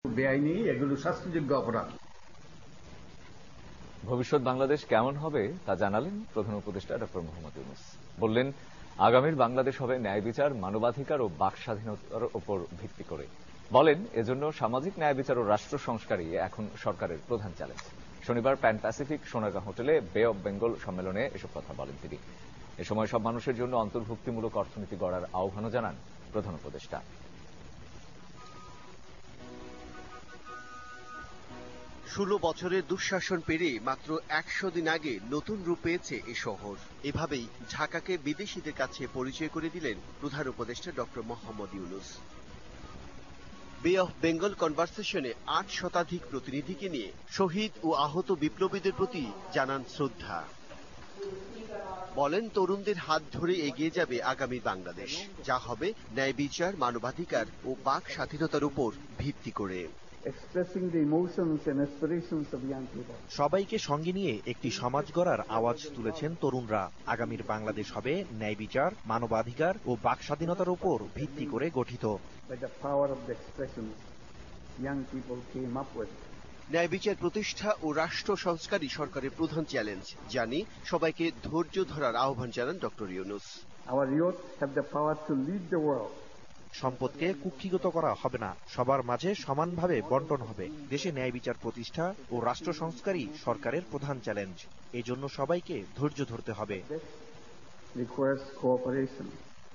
বেআইনি, এগুলো শাস্তিযোগ্য অপরাধ। ভবিষ্যৎ বাংলাদেশ কেমন হবে তা জানালেন প্রধান উপদেষ্টা ডক্টর মোহাম্মদ ইউনূস। বললেন, আগামীর বাংলাদেশ হবে ন্যায় বিচার, মানবাধিকার ও বাক স্বাধীনতার উপর ভিত্তি করে। বলেন, এজন্য সামাজিক ন্যায় বিচার ও রাষ্ট্র সংস্কারই এখন সরকারের প্রধান চ্যালেঞ্জ। শনিবার প্যান প্যাসিফিক সোনারগাঁ হোটেলে বে অব বেঙ্গল সম্মেলনে এসব কথা বলেন তিনি। এ সময় সব মানুষের জন্য অন্তর্ভুক্তিমূলক অর্থনীতি গড়ার আহ্বানও জানান প্রধান উপদেষ্টা। ১৬ বছরের দুঃশাসন পেরিয়ে মাত্র ১০০ দিন আগে নতুন রূপ পেয়েছে এ শহর। এভাবেই ঢাকাকে বিদেশিদের কাছে পরিচয় করে দিলেন প্রধান উপদেষ্টা ডক্টর মোহাম্মদ ইউনূস। বে অফ বেঙ্গল কনভারসেশনে ৮ শতাধিক প্রতিনিধিকে নিয়ে শহীদ ও আহত বিপ্লবীদের প্রতি জানান শ্রদ্ধা। বলেন, তরুণদের হাত ধরে এগিয়ে যাবে আগামী বাংলাদেশ, যা হবে ন্যায় বিচার, মানবাধিকার ও বাক স্বাধীনতার উপর ভিত্তি করে। সবাইকে সঙ্গে নিয়ে একটি সমাজ গড়ার আওয়াজ তুলেছেন তরুণরা। আগামীর বাংলাদেশ হবে ন্যায় বিচার, মানবাধিকার ও বাক স্বাধীনতার উপর ভিত্তি করে গঠিত। ন্যায় বিচার প্রতিষ্ঠা ও রাষ্ট্র সংস্কারই সরকারের প্রধান চ্যালেঞ্জ। জানি, সবাইকে ধৈর্য ধরার আহ্বান জানান ডক্টর ইউনূস। সম্পদকে কুক্ষিগত করা হবে না, সবার মাঝে সমানভাবে বন্টন হবে। দেশে ন্যায় বিচার প্রতিষ্ঠা ও রাষ্ট্র সংস্কারই সরকারের প্রধান চ্যালেঞ্জ। এজন্য সবাইকে ধৈর্য ধরতে হবে।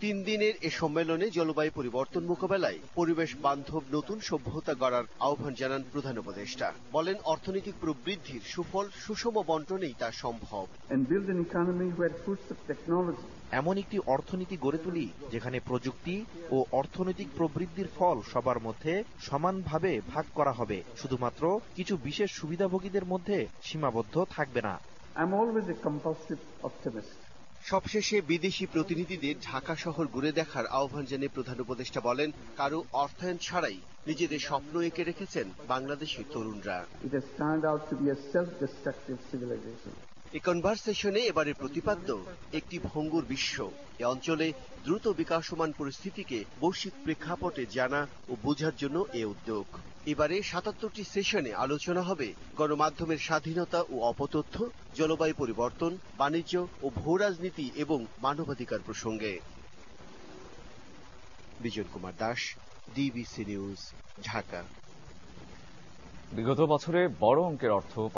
৩ দিনের এ সম্মেলনে জলবায়ু পরিবর্তন মোকাবেলায় পরিবেশ বান্ধব নতুন সভ্যতা গড়ার আহ্বান জানান প্রধান উপদেষ্টা। বলেন, অর্থনৈতিক প্রবৃদ্ধির সুফল সুষম বন্টনেই তা সম্ভব। এমন একটি অর্থনীতি গড়ে তুলি যেখানে প্রযুক্তি ও অর্থনৈতিক প্রবৃদ্ধির ফল সবার মধ্যে সমানভাবে ভাগ করা হবে, শুধুমাত্র কিছু বিশেষ সুবিধাভোগীদের মধ্যে সীমাবদ্ধ থাকবে না। সবশেষে বিদেশি প্রতিনিধিদের ঢাকা শহর ঘুরে দেখার আহ্বান জানিয়ে প্রধান উপদেষ্টা বলেন, কারো অর্থায়ন ছাড়াই নিজেদের স্বপ্ন এঁকে রেখেছেন বাংলাদেশের তরুণরা। এই কনভারসেশনে এবারের প্রতিপাদ্য একটি ভঙ্গুর বিশ্ব। এ অঞ্চলে দ্রুত বিকাশমান পরিস্থিতিকে বৈশ্বিক প্রেক্ষাপটে জানা ও বোঝার জন্য এ উদ্যোগ। এবারে ৭৭টি সেশনে আলোচনা হবে গণমাধ্যমের স্বাধীনতা ও অপতথ্য, জলবায়ু পরিবর্তন, বাণিজ্য ও ভূরাজনীতি এবং মানবাধিকার প্রসঙ্গে। Bijan Kumar Das, DBC news, Dhaka. বিগত বছরে বড় অঙ্কের অর্থ